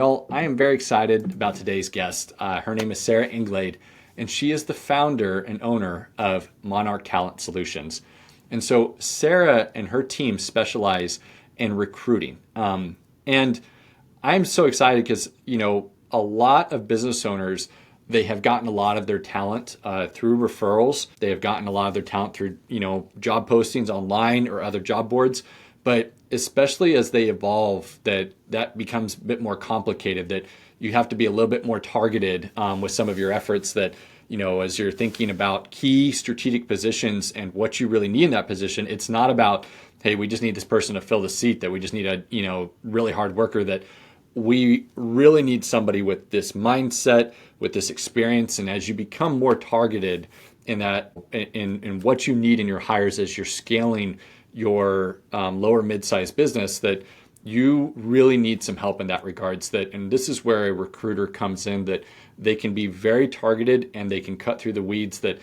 Well, I am very excited about today's guest. Her name is Sarah Englade, and she is the founder and owner of Monarch Talent Solutions. And so Sarah and her team specialize in recruiting. And I'm so excited because, a lot of business owners, they have gotten a lot of their talent through referrals. They have gotten a lot of their talent through, job postings online or other job boards. But especially as they evolve, that becomes a bit more complicated, that you have to be a little bit more targeted with some of your efforts that, as you're thinking about key strategic positions and what you really need in that position, it's not about, hey, we just need this person to fill the seat, that we just need a, really hard worker, that we really need somebody with this mindset, with this experience. And as you become more targeted in that, in what you need in your hires as you're scaling your lower mid-sized business, that you really need some help in that regards. And this is where a recruiter comes in, that they can be very targeted and they can cut through the weeds. That,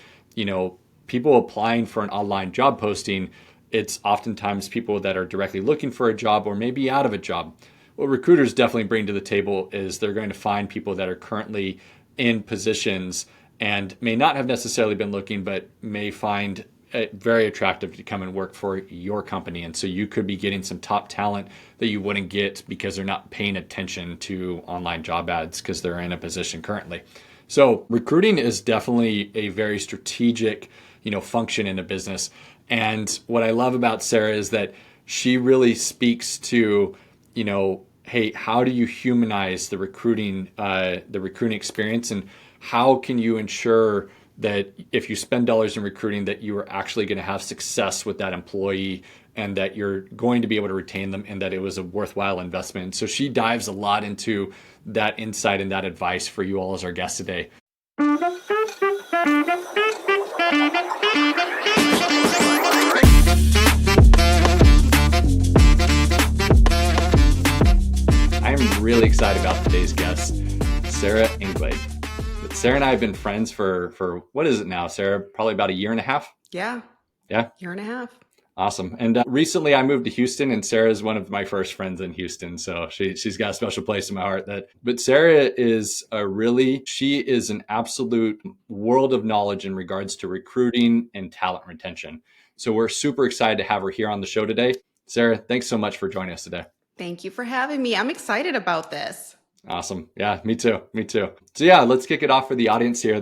people applying for an online job posting, it's oftentimes people that are directly looking for a job or maybe out of a job. What recruiters definitely bring to the table is they're going to find people that are currently in positions and may not have necessarily been looking, but may find it very attractive to come and work for your company. And so you could be getting some top talent that you wouldn't get because they're not paying attention to online job ads because they're in a position currently. So recruiting is definitely a very strategic, function in a business. And what I love about Sarah is that she really speaks to, hey, how do you humanize the recruiting experience, and how can you ensure that if you spend dollars in recruiting, that you are actually going to have success with that employee and that you're going to be able to retain them and that it was a worthwhile investment. So she dives a lot into that insight and that advice for you all as our guest today. I'm really excited about today's guest, Sarah Englade. Sarah and I have been friends for what is it now, Sarah? Probably about a year and a half? Yeah. Yeah? Year and a half. Awesome. And recently I moved to Houston, and Sarah is one of my first friends in Houston. So she's got a special place in my heart. But Sarah is she is an absolute world of knowledge in regards to recruiting and talent retention. So we're super excited to have her here on the show today. Sarah, thanks so much for joining us today. Thank you for having me. I'm excited about this. Awesome. Yeah, me too. So yeah, let's kick it off for the audience here.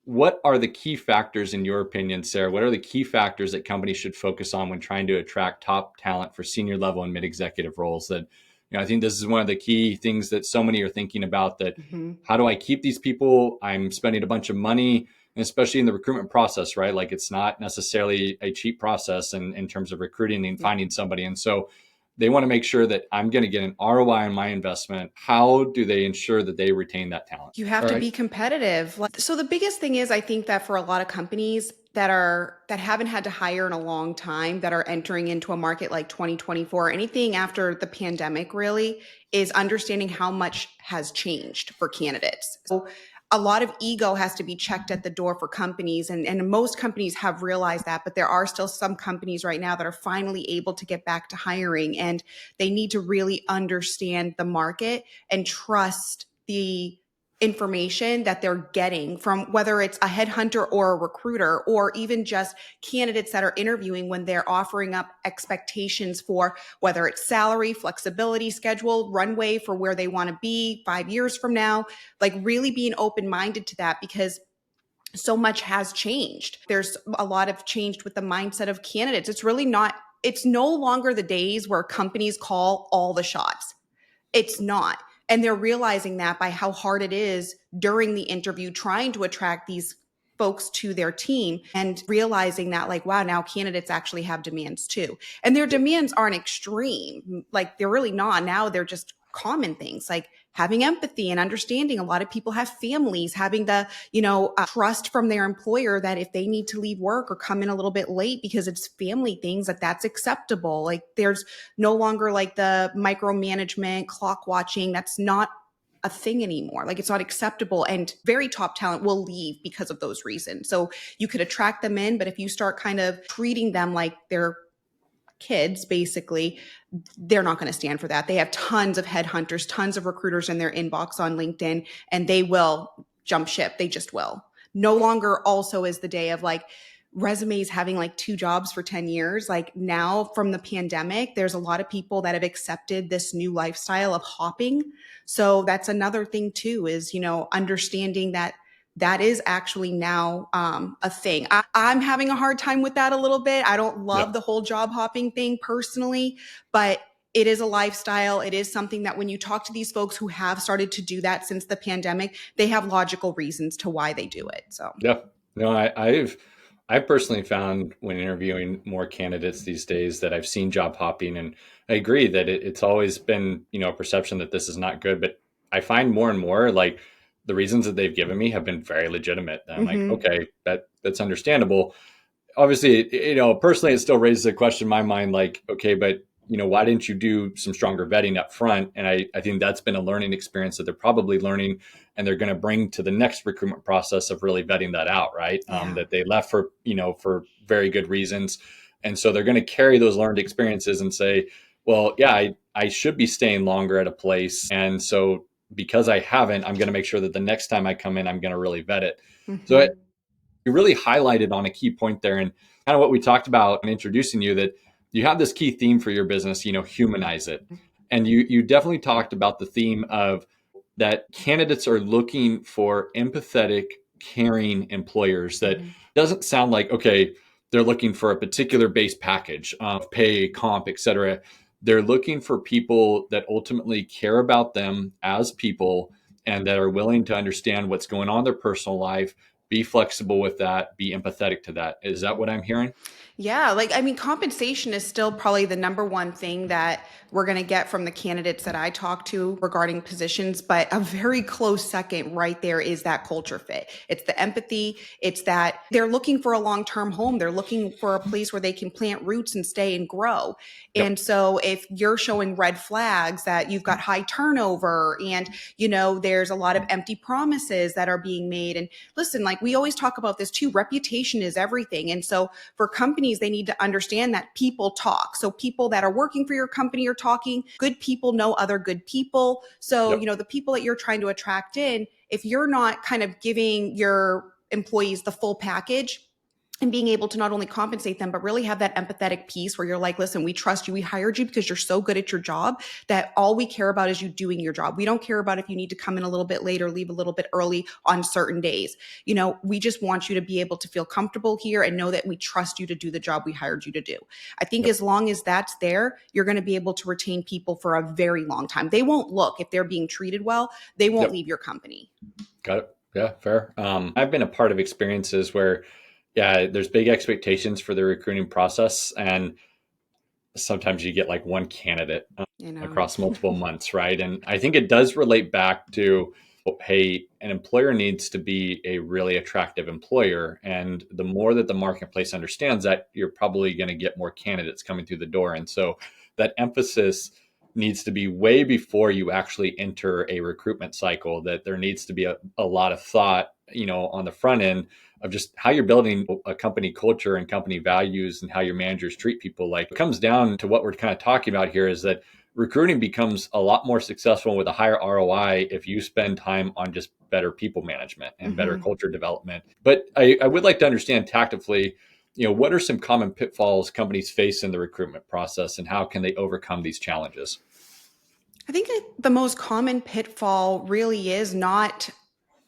What are the key factors in your opinion, Sarah? What are the key factors that companies should focus on when trying to attract top talent for senior level and mid-executive roles? That, I think this is one of the key things that so many are thinking about, that how do I keep these people? I'm spending a bunch of money, and especially in the recruitment process, right? Like, it's not necessarily a cheap process in terms of recruiting and finding somebody. And so they want to make sure that I'm going to get an ROI on my investment. How do they ensure that they retain that talent? You have to be competitive. So the biggest thing is, I think that for a lot of companies that haven't had to hire in a long time, that are entering into a market like 2024, anything after the pandemic really, is understanding how much has changed for candidates. So a lot of ego has to be checked at the door for companies, and most companies have realized that, but there are still some companies right now that are finally able to get back to hiring, and they need to really understand the market and trust the information that they're getting from, whether it's a headhunter or a recruiter, or even just candidates that are interviewing, when they're offering up expectations for whether it's salary, flexibility, schedule, runway for where they want to be 5 years from now. Like, really being open-minded to that, because so much has changed. There's a lot of changed with the mindset of candidates. It's no longer the days where companies call all the shots. It's not. And they're realizing that by how hard it is during the interview, trying to attract these folks to their team, and realizing that, like, wow, now candidates actually have demands too. And their demands aren't extreme. Like, they're really not. Now they're just common things like having empathy and understanding. A lot of people have families, having the, trust from their employer that if they need to leave work or come in a little bit late because it's family things, that's acceptable. Like, there's no longer like the micromanagement, clock watching. That's not a thing anymore. Like, it's not acceptable, and very top talent will leave because of those reasons. So you could attract them in, but if you start kind of treating them like they're kids, basically, they're not going to stand for that. They have tons of headhunters, tons of recruiters in their inbox on LinkedIn, and they will jump ship. They just will. No longer also is the day of like resumes having like 2 jobs for 10 years. Like now from the pandemic, there's a lot of people that have accepted this new lifestyle of hopping. So that's another thing too, is, understanding that that is actually now a thing. I'm having a hard time with that a little bit. I don't love Yep. the whole job hopping thing personally, but it is a lifestyle. It is something that when you talk to these folks who have started to do that since the pandemic, they have logical reasons to why they do it. So, Yeah. No, I've personally found when interviewing more candidates these days that I've seen job hopping, and I agree that it's always been, a perception that this is not good, but I find more and more like the reasons that they've given me have been very legitimate. And I'm like, mhm. okay, that's understandable. Obviously, personally, it still raises a question in my mind, like, okay, but why didn't you do some stronger vetting up front? And I think that's been a learning experience that they're probably learning, and they're going to bring to the next recruitment process of really vetting that out, right? Yeah. That they left for very good reasons, and so they're going to carry those learned experiences and say, well, yeah, I should be staying longer at a place, and so because I haven't, I'm going to make sure that the next time I come in, I'm going to really vet it. So Mhm. you really highlighted on a key point there, and kind of what we talked about in introducing you, that you have this key theme for your business, humanize it. And you definitely talked about the theme of that candidates are looking for empathetic, caring employers. That Mhm. doesn't sound like, okay, they're looking for a particular base package of pay, comp, etc. They're looking for people that ultimately care about them as people, and that are willing to understand what's going on in their personal life, be flexible with that, be empathetic to that. Is that what I'm hearing? Yeah, like I mean, compensation is still probably the number one thing that we're going to get from the candidates that I talk to regarding positions. But a very close second right there is that culture fit. It's the empathy. It's that they're looking for a long term home. They're looking for a place where they can plant roots and stay and grow. Yep. And so if you're showing red flags that you've got high turnover and, there's a lot of empty promises that are being made. And listen, like we always talk about this too, reputation is everything. And so for companies, they need to understand that people talk. So people that are working for your company are talking. Good people know other good people. So, Yep. the people that you're trying to attract in, if you're not kind of giving your employees the full package, and being able to not only compensate them, but really have that empathetic piece where you're like, listen, we trust you. We hired you because you're so good at your job that all we care about is you doing your job. We don't care about if you need to come in a little bit later, leave a little bit early on certain days. We just want you to be able to feel comfortable here and know that we trust you to do the job we hired you to do. I think Yep. as long as that's there, you're going to be able to retain people for a very long time. They won't look if they're being treated well, they won't Yep. leave your company. Got it. Yeah, fair. I've been a part of experiences where, yeah, there's big expectations for the recruiting process, and sometimes you get like one candidate You know. across multiple months, right? And I think it does relate back to, hey, an employer needs to be a really attractive employer. And the more that the marketplace understands that, you're probably going to get more candidates coming through the door. And so that emphasis needs to be way before you actually enter a recruitment cycle, that there needs to be a lot of thought, on the front end of just how you're building a company culture and company values and how your managers treat people. Like, it comes down to what we're kind of talking about here, is that recruiting becomes a lot more successful with a higher ROI if you spend time on just better people management and better Mhm. culture development. But I would like to understand tactically, what are some common pitfalls companies face in the recruitment process, and how can they overcome these challenges? I think the most common pitfall really is not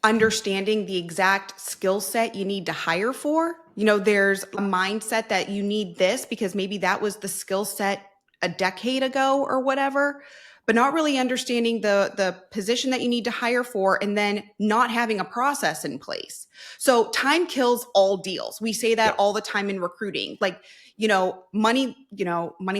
understanding the exact skill set you need to hire for. There's a mindset that you need this because maybe that was the skill set a decade ago or whatever, but not really understanding the position that you need to hire for and then not having a process in place. So time kills all deals. We say that Yep. all the time in recruiting. Like, money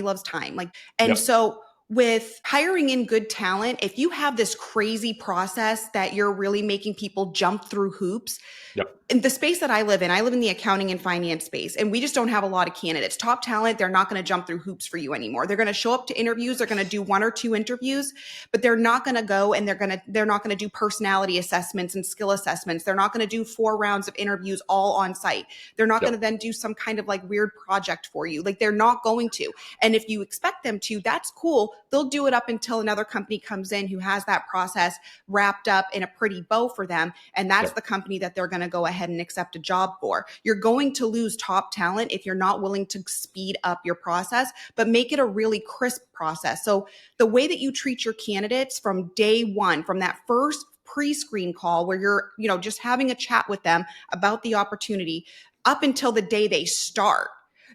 loves time. Like, and Yep. so with hiring in good talent, if you have this crazy process that you're really making people jump through hoops, Yep. in the space that I live in the accounting and finance space, and we just don't have a lot of candidates. Top talent, they're not going to jump through hoops for you anymore. They're going to show up to interviews. They're going to do 1 or 2 interviews, but they're not going to go and they're not going to do personality assessments and skill assessments. They're not going to do 4 rounds of interviews all on site. They're not going to then do some kind of like weird project for you. Like they're not going to. And if you expect them to, that's cool. They'll do it up until another company comes in who has that process wrapped up in a pretty bow for them. And that's the company that they're going to go ahead and accept a job for. You're going to lose top talent if you're not willing to speed up your process, but make it a really crisp process. So the way that you treat your candidates from day one, from that first pre-screen call where you're, just having a chat with them about the opportunity up until the day they start.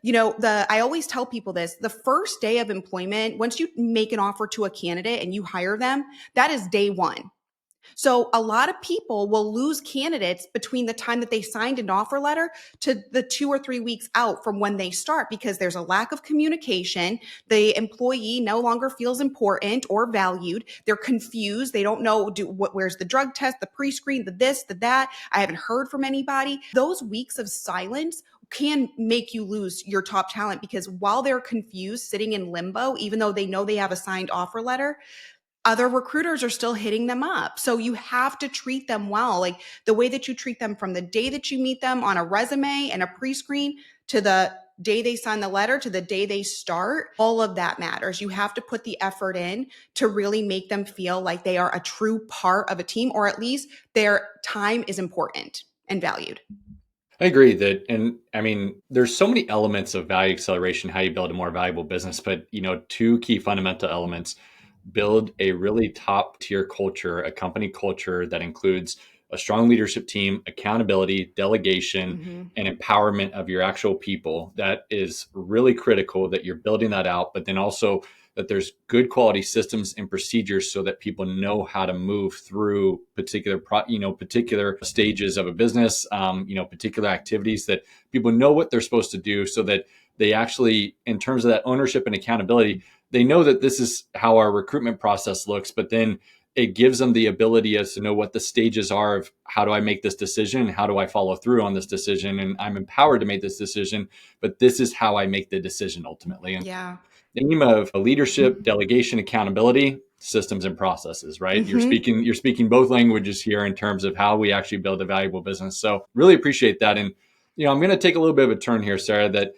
I always tell people this, the first day of employment, once you make an offer to a candidate and you hire them, that is day one. So a lot of people will lose candidates between the time that they signed an offer letter to the 2 or 3 weeks out from when they start, because there's a lack of communication. The employee no longer feels important or valued. They're confused. They don't know where's the drug test, the pre-screen, the this, the that. I haven't heard from anybody. Those weeks of silence can make you lose your top talent, because while they're confused, sitting in limbo, even though they know they have a signed offer letter, other recruiters are still hitting them up. So you have to treat them well. Like the way that you treat them from the day that you meet them on a resume and a pre-screen to the day they sign the letter to the day they start, all of that matters. You have to put the effort in to really make them feel like they are a true part of a team, or at least their time is important and valued. I agree that, and I mean, there's so many elements of value acceleration, how you build a more valuable business, but 2 key fundamental elements: build a really top tier culture, a company culture that includes a strong leadership team, accountability, delegation, and empowerment of your actual people. That is really critical that you're building that out, but then also that there's good quality systems and procedures so that people know how to move through particular stages of a business, particular activities, that people know what they're supposed to do, so that they actually, in terms of that ownership and accountability, they know that this is how our recruitment process looks, but then it gives them the ability as to know what the stages are of how do I make this decision and how do I follow through on this decision. And I'm empowered to make this decision, but this is how I make the decision ultimately. And the theme of leadership, delegation, accountability, systems and processes, right? You're speaking both languages here in terms of how we actually build a valuable business. So really appreciate that. And, I'm going to take a little bit of a turn here, Sarah, that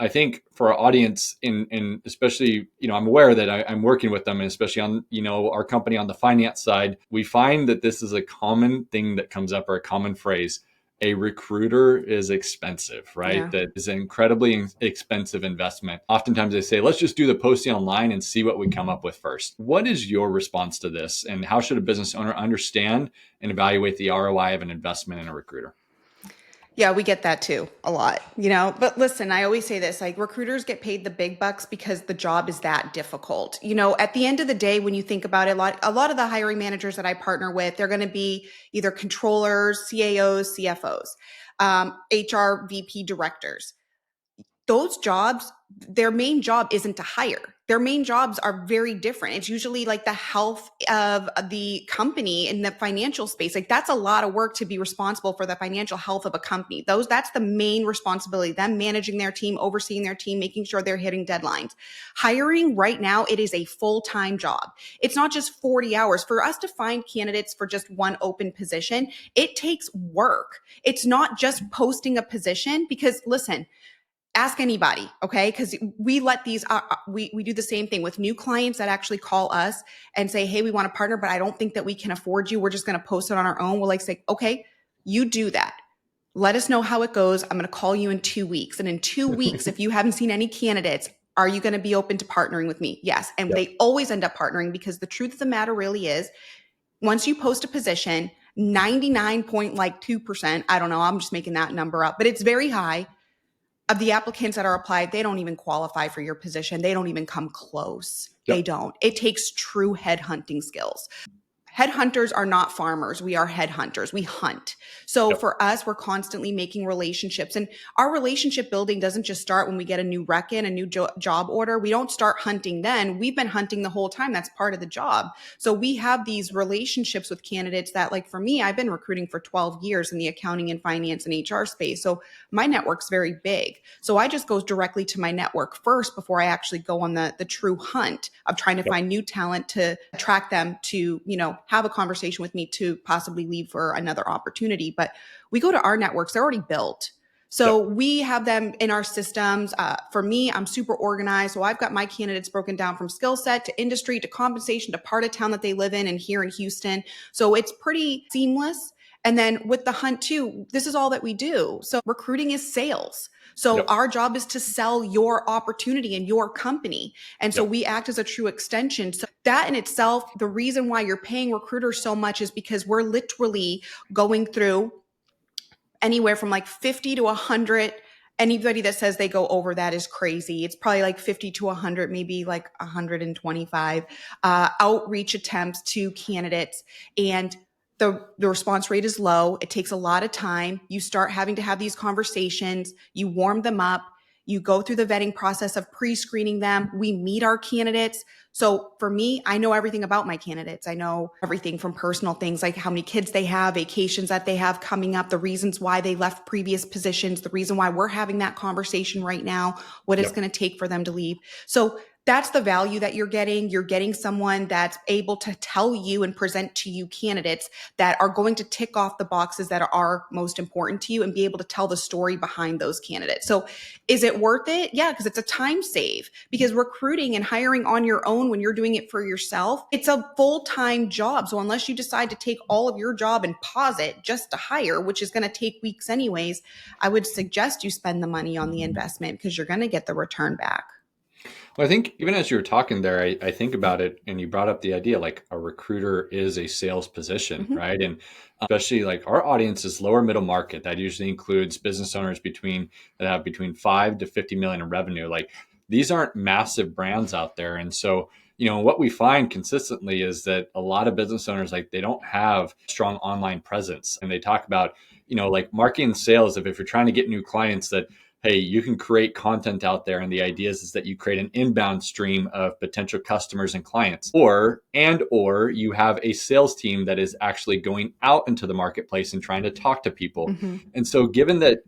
I think for our audience, and especially, I'm aware that I'm working with them, and especially on, our company on the finance side, we find that this is a common thing that comes up, or a common phrase: a recruiter is expensive, right? Yeah. That is an incredibly expensive investment. Oftentimes they say, let's just do the posting online and see what we come up with first. What is your response to this? And how should a business owner understand and evaluate the ROI of an investment in a recruiter? Yeah, we get that too a lot, but listen, I always say this, like, recruiters get paid the big bucks because the job is that difficult. At the end of the day, when you think about it, a lot of the hiring managers that I partner with, they're going to be either controllers, CAOs, CFOs, HR VP directors. Those jobs, their main job isn't to hire. Their main jobs are very different. It's usually like the health of the company in the financial space. Like, that's a lot of work to be responsible for the financial health of a company. That's the main responsibility, them managing their team, overseeing their team, making sure they're hitting deadlines. Hiring right now, it is a full-time job. It's not just 40 hours. For us to find candidates for just one open position, it takes work. It's not just posting a position, because listen, ask anybody, okay? Because we let these, we do the same thing with new clients that actually call us and say, hey, we want to partner, but I don't think that we can afford you. We're just going to post it on our own. We'll say, okay, you do that. Let us know how it goes. I'm going to call you in 2 weeks. And in 2 weeks, if you haven't seen any candidates, are you going to be open to partnering with me? Yes. And they always end up partnering, because the truth of the matter really is, once you post a position, 99.2%, I don't know, I'm just making that number up, but it's very high, of the applicants that are applied, they don't even qualify for your position. They don't even come close. They don't. It takes true headhunting skills. Headhunters are not farmers. We are headhunters. We hunt. So Yep. for us, we're constantly making relationships, and our relationship building doesn't just start when we get a new rec in, a new job order. We don't start hunting then. We've been hunting the whole time. That's part of the job. So we have these relationships with candidates that, like for me, I've been recruiting for 12 years in the accounting and finance and HR space. So my network's very big. So I just go directly to my network first before I actually go on the true hunt of trying to Yep. find new talent to attract them to, have a conversation with me to possibly leave for another opportunity. But we go to our networks, they're already built. So Yep. we have them in our systems. For me, I'm super organized. So I've got my candidates broken down from skill set to industry to compensation to part of town that they live in and here in Houston. So it's pretty seamless. And then with the hunt too, this is all that we do. So recruiting is sales. So Yep. our job is to sell your opportunity and your company. And so Yep. we act as a true extension. So that in itself, the reason why you're paying recruiters so much is because we're literally going through anywhere from like 50 to 100. Anybody that says they go over that is crazy. It's probably like 50 to 100, maybe like 125 outreach attempts to candidates. And the response rate is low. It takes a lot of time. You start having to have these conversations. You warm them up. You go through the vetting process of pre-screening them. We meet our candidates. So for me, I know everything about my candidates. I know everything from personal things like how many kids they have, vacations that they have coming up, the reasons why they left previous positions, the reason why we're having that conversation right now, what it's Yep. going to take for them to leave. So that's the value that you're getting. You're getting someone that's able to tell you and present to you candidates that are going to tick off the boxes that are most important to you and be able to tell the story behind those candidates. So is it worth it? Yeah, because it's a time save. Because recruiting and hiring on your own when you're doing it for yourself, it's a full-time job. So unless you decide to take all of your job and pause it just to hire, which is going to take weeks anyways, I would suggest you spend the money on the investment because you're going to get the return back. Well, I think even as you were talking there, I think about it, and you brought up the idea like a recruiter is a sales position, Mm-hmm. right? And especially like our audience is lower middle market. That usually includes business owners that have between 5 to 50 million in revenue. Like these aren't massive brands out there, and so what we find consistently is that a lot of business owners like they don't have strong online presence, and they talk about like marketing and sales. If you're trying to get new clients, that hey, you can create content out there. And the idea is that you create an inbound stream of potential customers and clients, or you have a sales team that is actually going out into the marketplace and trying to talk to people. Mm-hmm. And so given that,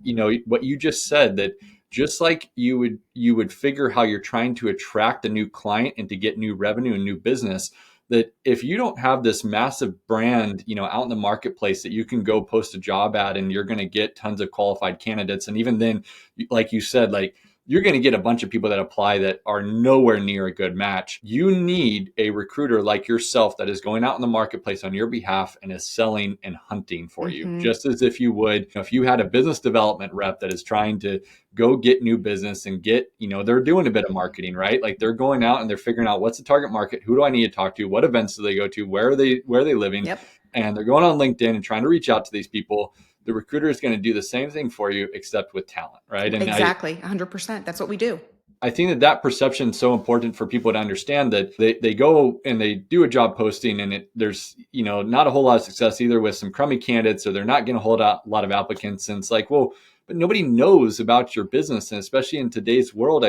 what you just said, that just like you would figure how you're trying to attract a new client and to get new revenue and new business, that if you don't have this massive brand, out in the marketplace that you can go post a job ad and you're going to get tons of qualified candidates. And even then, like you said, like you're going to get a bunch of people that apply that are nowhere near a good match. You need a recruiter like yourself that is going out in the marketplace on your behalf and is selling and hunting for you, Mm-hmm. just as if you would, if you had a business development rep that is trying to go get new business and get, they're doing a bit of marketing, right? Like they're going out and they're figuring out what's the target market, who do I need to talk to, what events do they go to, where are they living? Yep. And they're going on LinkedIn and trying to reach out to these people. The recruiter is going to do the same thing for you, except with talent, right? And Exactly. 100%. That's what we do. I think that perception is so important for people to understand, that they go and they do a job posting and there's, not a whole lot of success either with some crummy candidates, or they're not getting a whole lot of applicants. And it's like, well, but nobody knows about your business. And especially in today's world,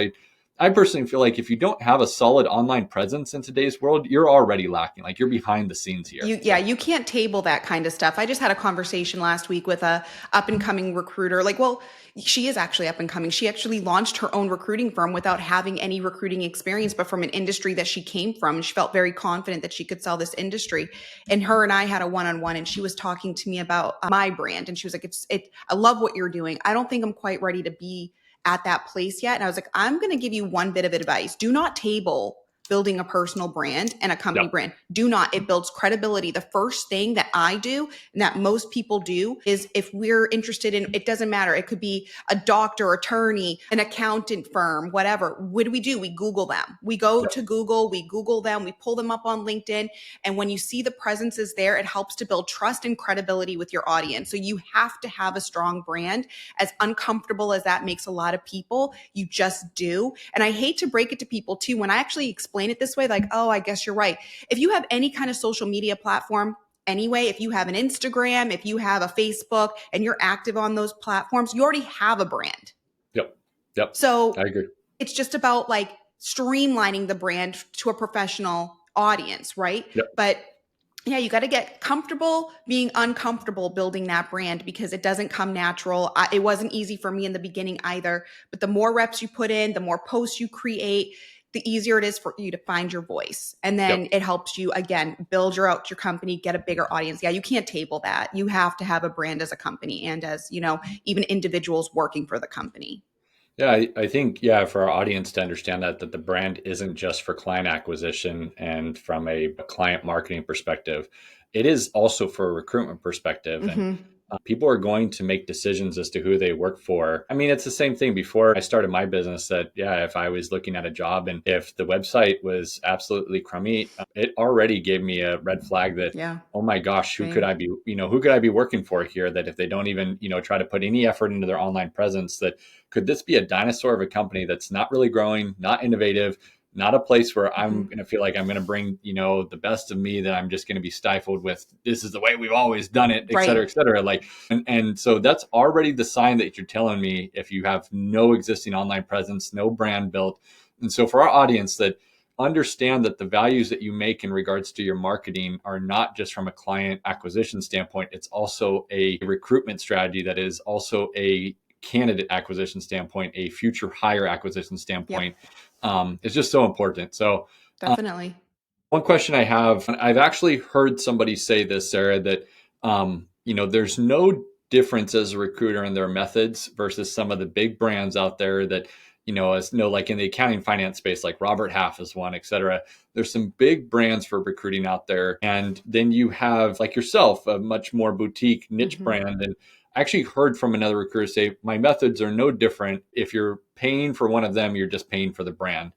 I personally feel like if you don't have a solid online presence in today's world, you're already lacking. Like you're behind the scenes here. You can't table that kind of stuff. I just had a conversation last week with a up and coming recruiter. She is actually up and coming. She actually launched her own recruiting firm without having any recruiting experience, but from an industry that she came from. She felt very confident that she could sell this industry. And her and I had a one-on-one, and she was talking to me about my brand. And she was like, I love what you're doing. I don't think I'm quite ready to be at that place yet. And I was like, I'm going to give you one bit of advice. Do not table building a personal brand and a company Yep. brand. Do not. It builds credibility. The first thing that I do and that most people do is, if we're interested in, it doesn't matter. It could be a doctor, attorney, an accountant firm, whatever. What do? We Google them. We go Yep. to Google, we Google them, we pull them up on LinkedIn. And when you see the presence is there, it helps to build trust and credibility with your audience. So you have to have a strong brand. As uncomfortable as that makes a lot of people, you just do. And I hate to break it to people too. When I actually explain explain it this way? Like, oh, I guess you're right. If you have any kind of social media platform, anyway, if you have an Instagram, if you have a Facebook and you're active on those platforms, you already have a brand. Yep. Yep. So I agree. it's just about like streamlining the brand to a professional audience, right? Yep. But yeah, you got to get comfortable being uncomfortable building that brand because it doesn't come natural. It wasn't easy for me in the beginning either, but the more reps you put in, the more posts you create, the easier it is for you to find your voice. And then Yep. it helps you, again, build your company, get a bigger audience. Yeah, you can't table that. You have to have a brand as a company and as, even individuals working for the company. Yeah, I think, for our audience to understand that the brand isn't just for client acquisition and from a client marketing perspective, it is also for a recruitment perspective. And Mm-hmm. people are going to make decisions as to who they work for. I mean, it's the same thing before I started my business that, if I was looking at a job and if the website was absolutely crummy, it already gave me a red flag that, Yeah. oh my gosh, who could Same. I be, who could I be working for here that if they don't even, try to put any effort into their online presence, that could this be a dinosaur of a company that's not really growing, not innovative, not a place where I'm Mm-hmm. going to feel like I'm going to bring, the best of me, that I'm just going to be stifled with, this is the way we've always done it, et cetera, Right. et cetera. Like, and so that's already the sign that you're telling me if you have no existing online presence, no brand built. And so for our audience that understand that the values that you make in regards to your marketing are not just from a client acquisition standpoint, it's also a recruitment strategy that is also a candidate acquisition standpoint, a future hire acquisition standpoint. Yep. It's just so important. So Definitely. one question I have, I've actually heard somebody say this, Sarah, that, there's no difference as a recruiter in their methods versus some of the big brands out there that, like in the accounting finance space, like Robert Half is one, et cetera. There's some big brands for recruiting out there. And then you have, like yourself, a much more boutique niche Mm-hmm. brand. And I actually heard from another recruiter say, my methods are no different. If you're paying for one of them, you're just paying for the brand.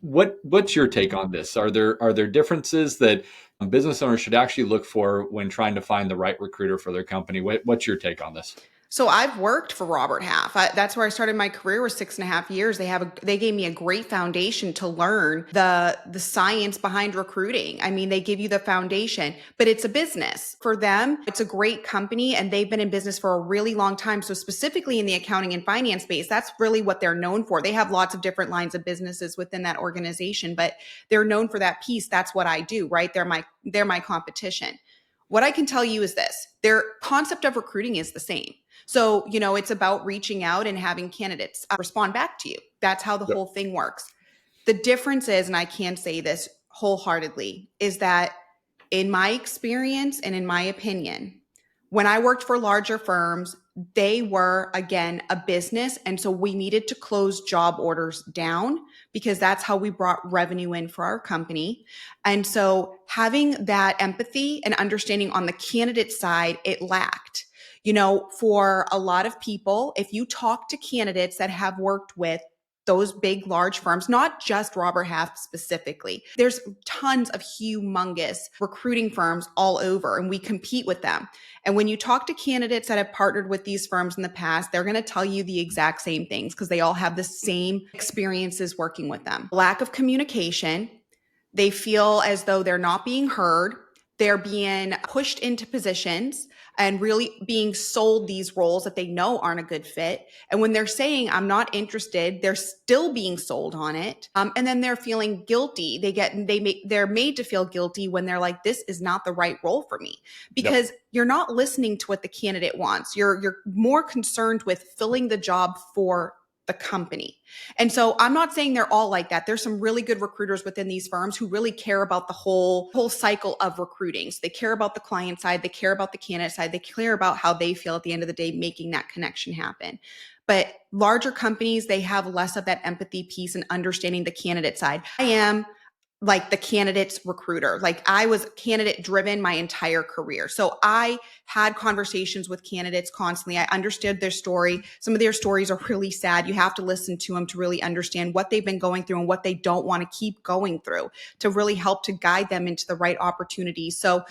What's your take on this? Are there differences that business owners should actually look for when trying to find the right recruiter for their company? What's your take on this? So I've worked for Robert Half. That's where I started my career, was 6.5 years. They gave me a great foundation to learn the science behind recruiting. I mean, they give you the foundation, but it's a business. For them, it's a great company and they've been in business for a really long time. So specifically in the accounting and finance space, that's really what they're known for. They have lots of different lines of businesses within that organization, but they're known for that piece. That's what I do, right? They're my competition. What I can tell you is this: their concept of recruiting is the same. So, it's about reaching out and having candidates respond back to you. That's how the Yep. whole thing works. The difference is, and I can say this wholeheartedly, is that in my experience and in my opinion, when I worked for larger firms, they were, again, a business. And so we needed to close job orders down because that's how we brought revenue in for our company. And so having that empathy and understanding on the candidate side, it lacked. For a lot of people, if you talk to candidates that have worked with those big, large firms, not just Robert Half specifically, there's tons of humongous recruiting firms all over, and we compete with them. And when you talk to candidates that have partnered with these firms in the past, they're going to tell you the exact same things because they all have the same experiences working with them. Lack of communication. They feel as though they're not being heard. They're being pushed into positions and really being sold these roles that they know aren't a good fit. And when they're saying, I'm not interested, they're still being sold on it. And then they're feeling guilty. They're made to feel guilty when they're like, this is not the right role for me, Yep. because you're not listening to what the candidate wants. You're more concerned with filling the job for the company. And so I'm not saying they're all like that. There's some really good recruiters within these firms who really care about the whole cycle of recruiting. So they care about the client side, they care about the candidate side, they care about how they feel at the end of the day, making that connection happen. But larger companies, they have less of that empathy piece and understanding the candidate side. I am like the candidate's recruiter. Like, I was candidate driven my entire career. So I had conversations with candidates constantly. I understood their story. Some of their stories are really sad. You have to listen to them to really understand what they've been going through and what they don't want to keep going through, to really help to guide them into the right opportunities. So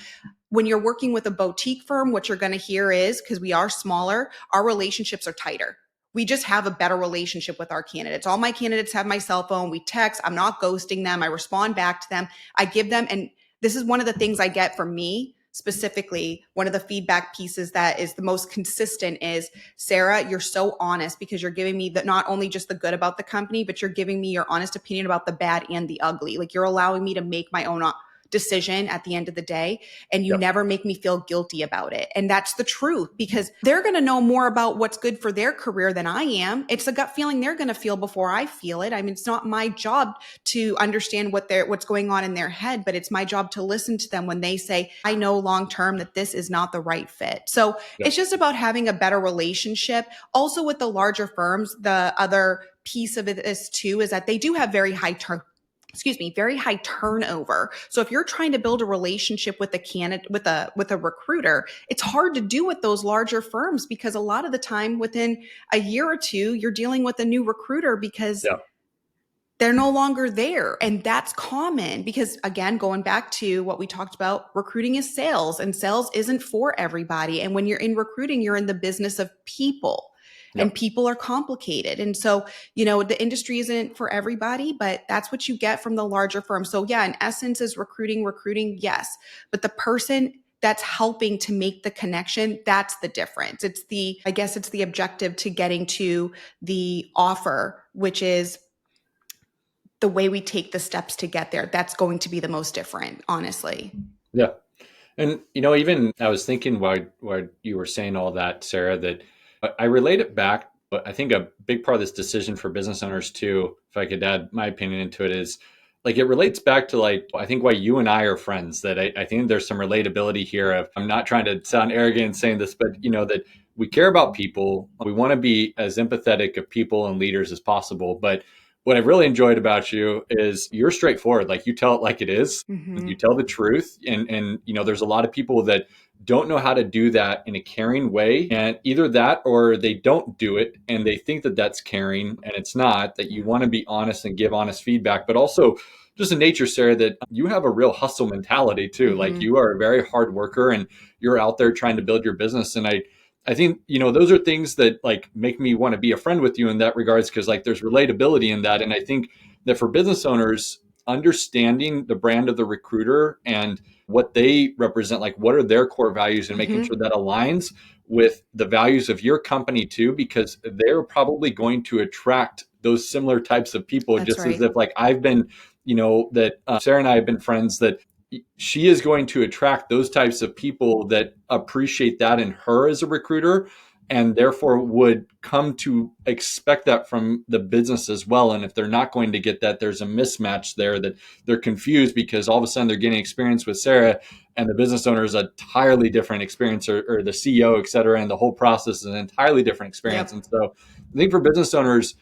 when you're working with a boutique firm, what you're going to hear is, because we are smaller, our relationships are tighter. we just have a better relationship with our candidates. All my candidates have my cell phone. We text. I'm not ghosting them. I respond back to them. I give them, and this is one of the things I get from me specifically. One of the feedback pieces that is the most consistent is, Sarah, you're so honest because you're giving me not only just the good about the company, but you're giving me your honest opinion about the bad and the ugly. Like, you're allowing me to make my own decision at the end of the day, and you Yep. never make me feel guilty about it. And that's the truth, because they're going to know more about what's good for their career than I am. It's a gut feeling they're going to feel before I feel it. I mean, it's not my job to understand what's going on in their head, but it's my job to listen to them when they say, I know long term that this is not the right fit. So Yep. it's just about having a better relationship. Also, with the larger firms, the other piece of it is too, is that they do have very high turnover. So if you're trying to build a relationship with a candidate, with a recruiter, it's hard to do with those larger firms, because a lot of the time within a year or two, you're dealing with a new recruiter because Yep. they're no longer there. And that's common because, again, going back to what we talked about, recruiting is sales, and sales isn't for everybody. And when you're in recruiting, you're in the business of people. And Yep. people are complicated. And so, the industry isn't for everybody, but that's what you get from the larger firms. So yeah, in essence, is recruiting, yes. But the person that's helping to make the connection, that's the difference. I guess it's the objective to getting to the offer, which is the way we take the steps to get there. That's going to be the most different, honestly. Yeah. And, even I was thinking while you were saying all that, Sarah, that I relate it back. But I think a big part of this decision for business owners too, if I could add my opinion into it, is like, it relates back to, like, I think why you and I are friends, that I think there's some relatability here of, I'm not trying to sound arrogant in saying this, but that we care about people. We want to be as empathetic of people and leaders as possible. But what I've really enjoyed about you is you're straightforward. Like, you tell it like it is. Mm-hmm. You tell the truth. And there's a lot of people that don't know how to do that in a caring way. And either that, or they don't do it and they think that that's caring, and it's not. That you want to be honest and give honest feedback, but also just in nature, Sarah, that you have a real hustle mentality too. Mm-hmm. Like, you are a very hard worker and you're out there trying to build your business. And I think, those are things that, like, make me want to be a friend with you in that regards, because, like, there's relatability in that. And I think that for business owners, understanding the brand of the recruiter and what they represent, like, what are their core values, and making Mm-hmm. sure that aligns with the values of your company too, because they're probably going to attract those similar types of people. That's Just right. as if, like, I've been, that Sarah and I have been friends, that she is going to attract those types of people that appreciate that in her as a recruiter, and therefore would come to expect that from the business as well. And if they're not going to get that, there's a mismatch there, that they're confused because all of a sudden they're getting experience with Sarah, and the business owner is a entirely different experience, or the CEO, et cetera. And the whole process is an entirely different experience. Yep. And so I think for business owners,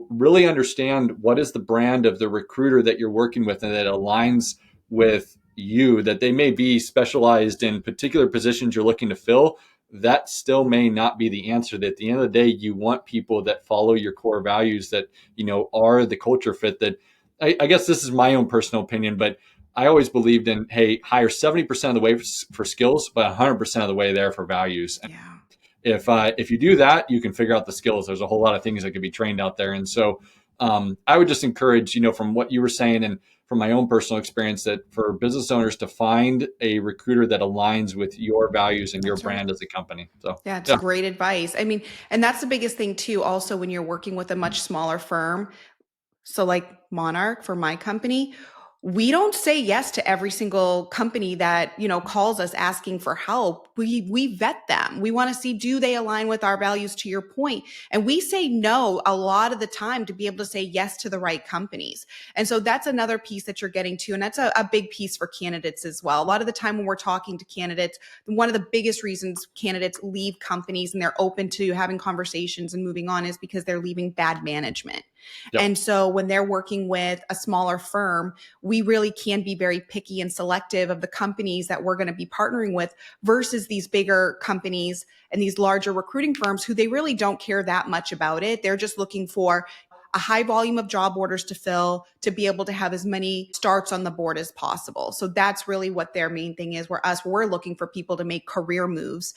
really understand what is the brand of the recruiter that you're working with, and that aligns with you, that they may be specialized in particular positions you're looking to fill. That still may not be the answer. That at the end of the day, you want people that follow your core values, that are the culture fit. That I guess this is my own personal opinion, but I always believed in, hey, hire 70% of the way for skills, but 100% of the way there for values. And Yeah. if you do that, you can figure out the skills. There's a whole lot of things that can be trained out there. And so I would just encourage, from what you were saying and from my own personal experience, that for business owners to find a recruiter that aligns with your values and your That's right. brand as a company. So, Yeah, it's yeah. great advice. I mean, and that's the biggest thing too, also when you're working with a much smaller firm. So like Monarch, for my company, we don't say yes to every single company that, calls us asking for help. We vet them. We want to see, do they align with our values, to your point? And we say no a lot of the time to be able to say yes to the right companies. And so that's another piece that you're getting to. And that's a big piece for candidates as well. A lot of the time when we're talking to candidates, one of the biggest reasons candidates leave companies and they're open to having conversations and moving on is because they're leaving bad management. Yep. And so when they're working with a smaller firm, we really can be very picky and selective of the companies that we're going to be partnering with, versus these bigger companies and these larger recruiting firms who they really don't care that much about it. They're just looking for a high volume of job orders to fill, to be able to have as many starts on the board as possible. So that's really what their main thing is. We're looking for people to make career moves.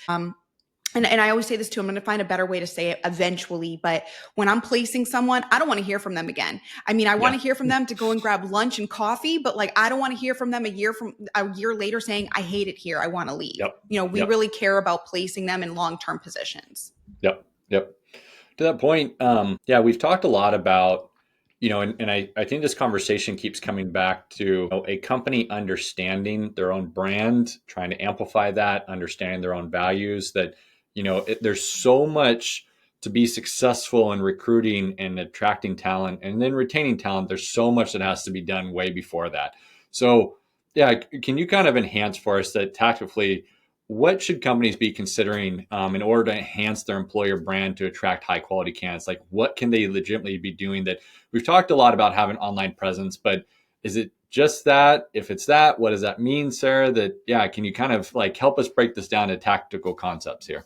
and I always say this too, I'm going to find a better way to say it eventually, but when I'm placing someone, I don't want to hear from them again. I mean, I want Yeah. to hear from them to go and grab lunch and coffee, but like, I don't want to hear from them a year later saying, I hate it here, I want to leave. Yep. We Yep. really care about placing them in long-term positions. Yep. Yep. To that point, yeah, we've talked a lot about, and I think this conversation keeps coming back to a company understanding their own brand, trying to amplify that, understanding their own values, that, there's so much to be successful in recruiting and attracting talent and then retaining talent. There's so much that has to be done way before that. So, yeah, can you kind of enhance for us that tactically, what should companies be considering in order to enhance their employer brand to attract high quality candidates? Like, what can they legitimately be doing? That we've talked a lot about having online presence, but is it just that? If it's that, what does that mean, Sarah? That, yeah, can you kind of like help us break this down to tactical concepts here?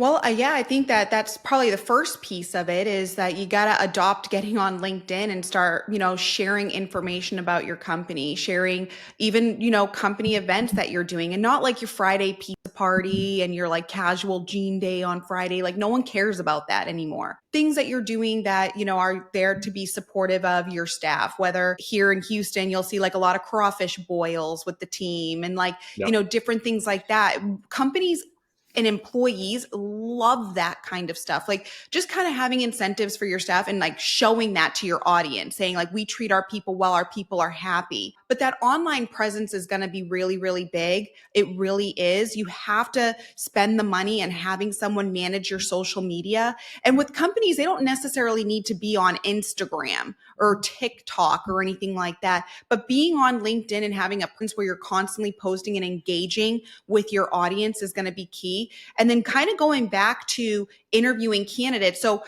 Well, yeah, I think that that's probably the first piece of it is that you got to adopt getting on LinkedIn and start, sharing information about your company, sharing even, company events that you're doing and not like your Friday pizza party and your like casual jean day on Friday. Like no one cares about that anymore. Things that you're doing that, are there to be supportive of your staff, whether here in Houston, you'll see like a lot of crawfish boils with the team and like, Yep. different things like that. Companies and employees love that kind of stuff. Like just kind of having incentives for your staff and like showing that to your audience, saying like, we treat our people well, our people are happy. But that online presence is going to be really, really big. It really is. You have to spend the money and having someone manage your social media. And with companies, they don't necessarily need to be on Instagram or TikTok or anything like that. But being on LinkedIn and having a place where you're constantly posting and engaging with your audience is going to be key. And then kind of going back to interviewing candidates. So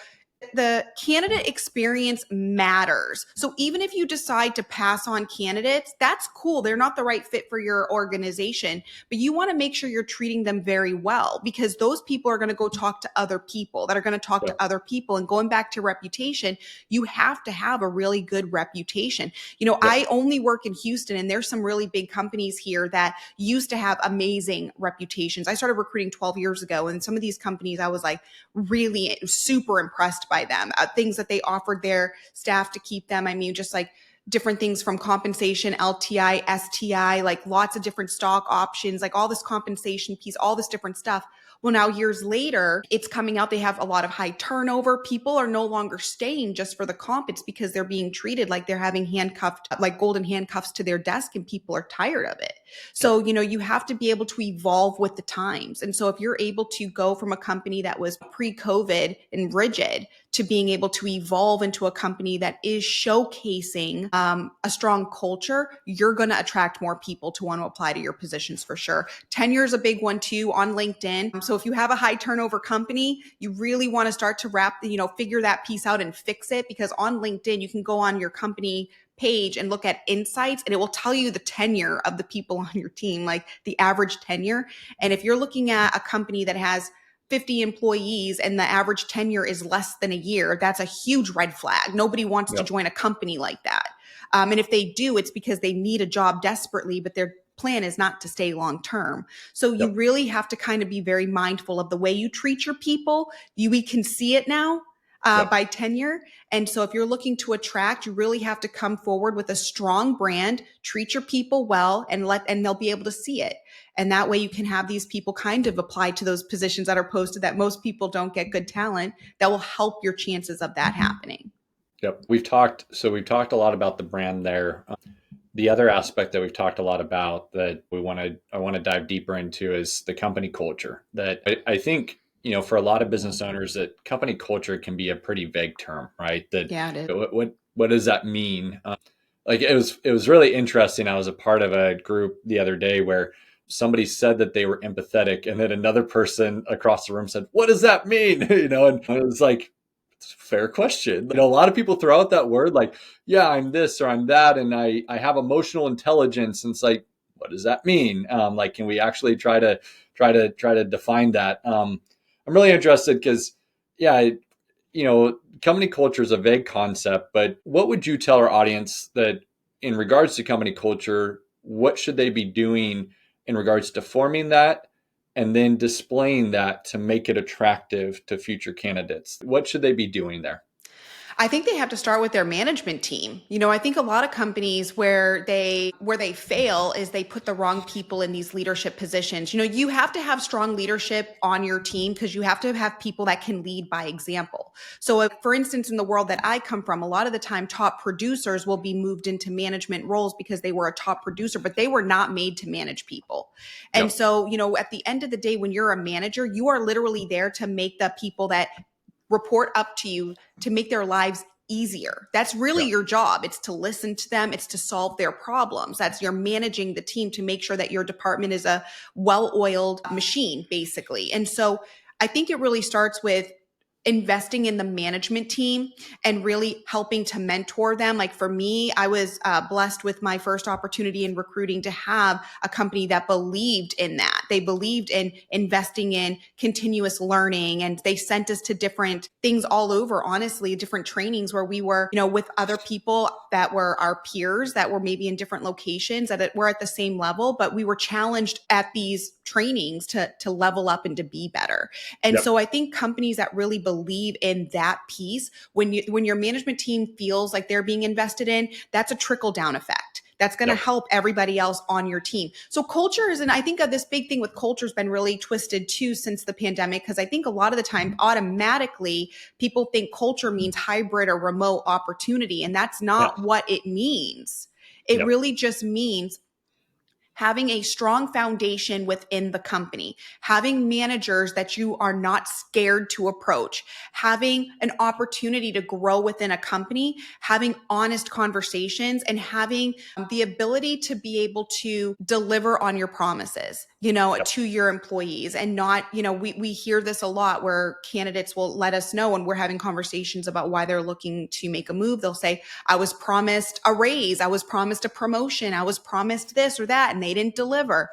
the candidate experience matters. So even if you decide to pass on candidates, that's cool. They're not the right fit for your organization, but you want to make sure you're treating them very well because those people are going to go talk to other people that are going to talk to Yep. other people. And going back to reputation, you have to have a really good reputation. Yep. I only work in Houston and there's some really big companies here that used to have amazing reputations. I started recruiting 12 years ago and some of these companies I was like really super impressed by them, things that they offered their staff to keep them. I mean, just like different things from compensation, LTI, STI, like lots of different stock options, like all this compensation piece, all this different stuff. Well, now years later, it's coming out. They have a lot of high turnover. People are no longer staying just for the comp. It's because they're being treated like they're having handcuffed, like golden handcuffs to their desk and people are tired of it. So, Yep. you have to be able to evolve with the times. And so if you're able to go from a company that was pre-COVID and rigid to being able to evolve into a company that is showcasing a strong culture, you're going to attract more people to want to apply to your positions for sure. Tenure is a big one too on LinkedIn. So if you have a high turnover company, you really want to start to figure that piece out and fix it because on LinkedIn, you can go on your company page and look at insights and it will tell you the tenure of the people on your team, like the average tenure. And if you're looking at a company that has 50 employees and the average tenure is less than a year, that's a huge red flag. Nobody wants to Yep. join a company like that. And if they do, it's because they need a job desperately, but their plan is not to stay long term. So you Yep. really have to kind of be very mindful of the way you treat your people. We can see it now Yep. by tenure. And so if you're looking to attract, you really have to come forward with a strong brand, treat your people well, and they'll be able to see it. And that way you can have these people kind of apply to those positions that are posted that most people don't get good talent that will help your chances of that happening. Yep. We've talked a lot about the brand there. The other aspect that we've talked a lot about that I want to dive deeper into is the company culture. That I think, for a lot of business owners, that company culture can be a pretty vague term, right? That Yeah, it is. what does that mean? Like it was really interesting. I was a part of a group the other day where somebody said that they were empathetic, and then another person across the room said, "What does that mean?" And it was like, it's a fair question. A lot of people throw out that word like, "Yeah, I'm this or I'm that, and I have emotional intelligence." And it's like, what does that mean? Like, can we actually try to define that? I'm really interested because, yeah, company culture is a vague concept, but what would you tell our audience that in regards to company culture, what should they be doing in regards to forming that and then displaying that to make it attractive to future candidates? What should they be doing there? I think they have to start with their management team. I think a lot of companies where they fail is they put the wrong people in these leadership positions. You have to have strong leadership on your team because you have to have people that can lead by example. So if, for instance, in the world that I come from, a lot of the time top producers will be moved into management roles because they were a top producer, but they were not made to manage people. And Yep. so, at the end of the day, when you're a manager, you are literally there to make the people that report up to you to make their lives easier. That's really Yep. your job. It's to listen to them. It's to solve their problems. That's you're managing the team to make sure that your department is a well-oiled machine, basically. And so I think it really starts with investing in the management team and really helping to mentor them. Like for me, I was blessed with my first opportunity in recruiting to have a company that believed in that. They believed in investing in continuous learning, and they sent us to different things all over, honestly, different trainings where we were, with other people that were our peers that were maybe in different locations that were at the same level, but we were challenged at these trainings to level up and to be better. And Yep. so I think companies that really believe in that piece, when your management team feels like they're being invested in, that's a trickle down effect. That's going to Yep. help everybody else on your team. So culture is, and I think this big thing with culture has been really twisted too since the pandemic, because I think a lot of the time automatically people think culture means hybrid or remote opportunity. And that's Yeah. not what it means. It Yep. really just means having a strong foundation within the company, having managers that you are not scared to approach, having an opportunity to grow within a company, having honest conversations, and having the ability to be able to deliver on your promises, Yep. to your employees. And not, we hear this a lot where candidates will let us know when we're having conversations about why they're looking to make a move. They'll say, I was promised a raise, I was promised a promotion, I was promised this or that, and they didn't deliver.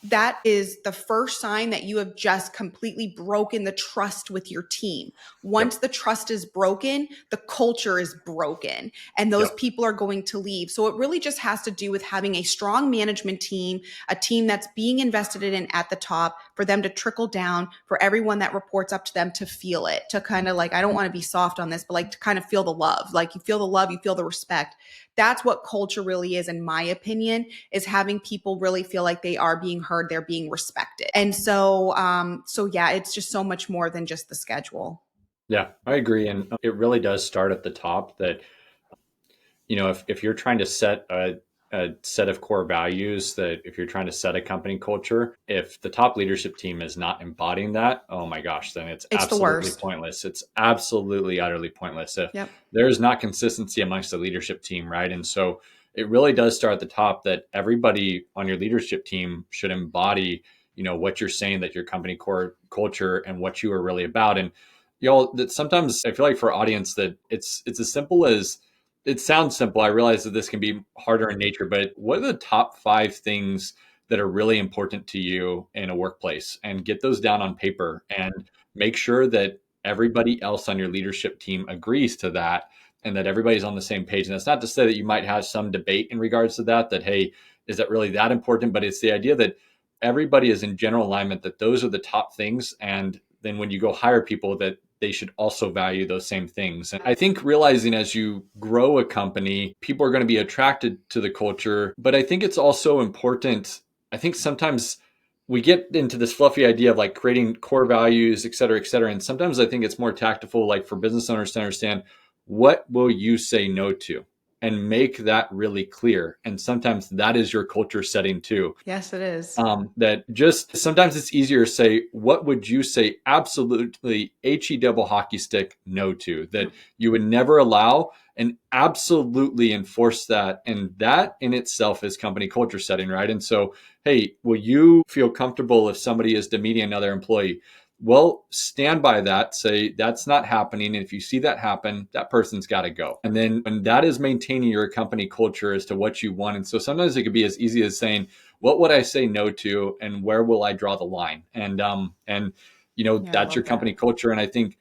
That is the first sign that you have just completely broken the trust with your team. Once Yep. the trust is broken, the culture is broken, and those Yep. people are going to leave. So it really just has to do with having a strong management team, a team that's being invested in at the top, for them to trickle down, for everyone that reports up to them to feel it, to kind of like, I don't want to be soft on this, but like to kind of feel the love. Like you feel the love, you feel the respect. That's what culture really is, in my opinion, is having people really feel like they are being heard, they're being respected. And so yeah, it's just so much more than just the schedule. Yeah, I agree. And it really does start at the top that, if you're trying to set a set of core values, that if you're trying to set a company culture, if the top leadership team is not embodying that, oh my gosh, then it's It's the absolutely worst. pointless. It's absolutely, utterly pointless if Yep. there's not consistency amongst the leadership team, right? And so it really does start at the top that everybody on your leadership team should embody, what you're saying, that your company core culture and what you are really about. And that sometimes I feel like for audience that it's as simple as, it sounds simple. I realize that this can be harder in nature, but what are the top 5 things that are really important to you in a workplace? And get those down on paper and make sure that everybody else on your leadership team agrees to that and that everybody's on the same page. And that's not to say that you might have some debate in regards to that, hey, is that really that important? But it's the idea that everybody is in general alignment that those are the top things. And then when you go hire people, that they should also value those same things. And I think realizing as you grow a company, people are going to be attracted to the culture. But I think it's also important. I think sometimes we get into this fluffy idea of like creating core values, et cetera, et cetera. And sometimes I think it's more tactful, like for business owners to understand, what will you say no to? And make that really clear. And sometimes that is your culture setting too. Yes, it is. That just sometimes it's easier to say, what would you say absolutely HE double hockey stick no to, that you would never allow, and absolutely enforce that. And that in itself is company culture setting, right? And so, hey, will you feel comfortable if somebody is demeaning another employee? Well, stand by that, say that's not happening. And if you see that happen, that person's got to go. And then when that is maintaining your company culture as to what you want. And so sometimes it could be as easy as saying, what would I say no to, and where will I draw the line? And Yeah, I that's your love that. company culture. And I think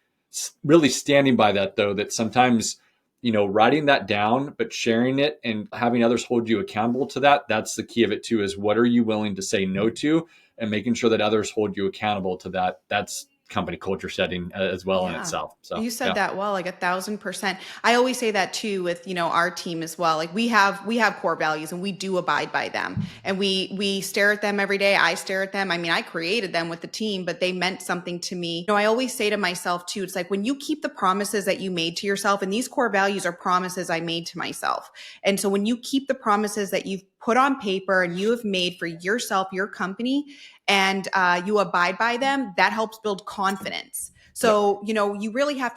really standing by that, though, that sometimes writing that down, but sharing it and having others hold you accountable to that, that's the key of it too, is what are you willing to say no to? and making sure that others hold you accountable to that. That's company culture setting as well in Yeah. itself. So You said yeah, that well, like 1,000%. I always say that too with, our team as well. Like we have core values and we do abide by them. And we stare at them every day. I stare at them. I mean, I created them with the team, but they meant something to me. I always say to myself too, it's like when you keep the promises that you made to yourself, and these core values are promises I made to myself. And so when you keep the promises that you've put on paper and you have made for yourself, your company, and you abide by them, that helps build confidence. yep, So, you really have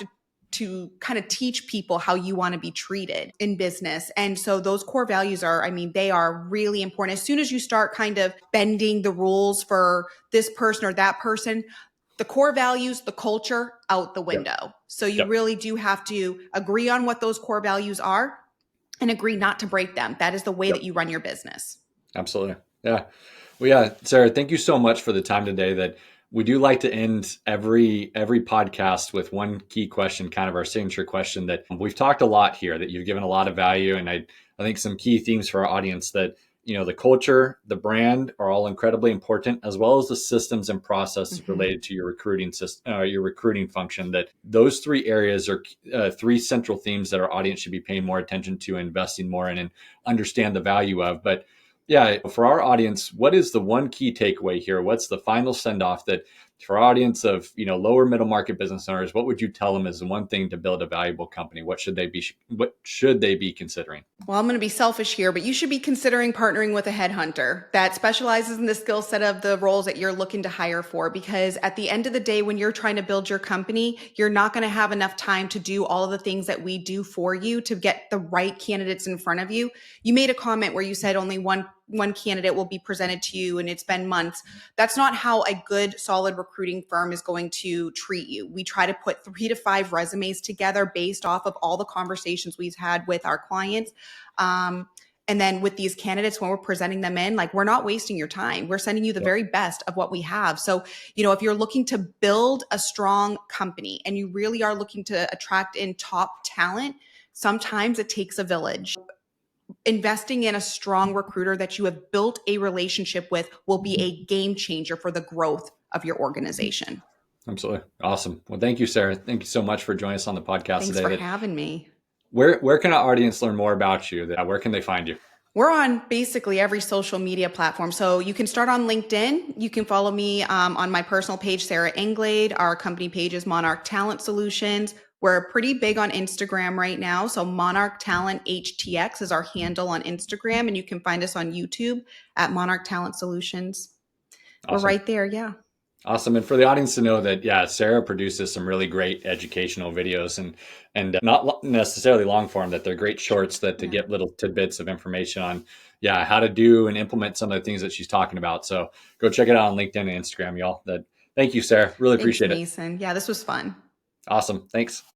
to kind of teach people how you want to be treated in business. And so those core values are, I mean, they are really important. As soon as you start kind of bending the rules for this person or that person, the core values, the culture out the yep, window. So you yep, really do have to agree on what those core values are and agree not to break them. That is the way yep. that you run your business. Absolutely. Yeah. Well, yeah, Sarah, thank you so much for the time today. That we do like to end every podcast with one key question, kind of our signature question that we've talked a lot here, that you've given a lot of value. And I think some key themes for our audience that, the culture, the brand are all incredibly important, as well as the systems and processes Mhm. related to your recruiting system, your recruiting function. That those three areas are three central themes that our audience should be paying more attention to, investing more in, and understand the value of. But yeah, for our audience, what is the one key takeaway here? What's the final send off that for our audience of, lower middle market business owners, what would you tell them is the one thing to build a valuable company? What should they be considering? Well, I'm going to be selfish here, but you should be considering partnering with a headhunter that specializes in the skill set of the roles that you're looking to hire for. Because at the end of the day, when you're trying to build your company, you're not going to have enough time to do all of the things that we do for you to get the right candidates in front of you. You made a comment where you said only one candidate will be presented to you and it's been months. That's not how a good, solid recruiting firm is going to treat you. We try to put 3 to 5 resumes together based off of all the conversations we've had with our clients. And then with these candidates, when we're presenting them in, like, we're not wasting your time. We're sending you the Yep. very best of what we have. So, if you're looking to build a strong company and you really are looking to attract in top talent, sometimes it takes a village. Investing in a strong recruiter that you have built a relationship with will be a game changer for the growth of your organization. Absolutely. Awesome. Well, thank you, Sarah. Thank you so much for joining us on the podcast Thanks today. for That having me. where can our audience learn more about you? Where can they find you? We're on basically every social media platform. So you can start on LinkedIn. You can follow me on my personal page, Sarah Englade. Our company page is Monarch Talent Solutions. We're pretty big on Instagram right now. So Monarch Talent HTX is our handle on Instagram. And you can find us on YouTube at Monarch Talent Solutions. We're Awesome. right there. Yeah. Awesome. And for the audience to know that, yeah, Sarah produces some really great educational videos and not necessarily long form, that they're great shorts that to Yeah. get little tidbits of information on, yeah, how to do and implement some of the things that she's talking about. So go check it out on LinkedIn and Instagram, y'all. Thank you, Sarah. Really Thanks, appreciate it. Mason. Yeah, this was fun. Awesome. Thanks.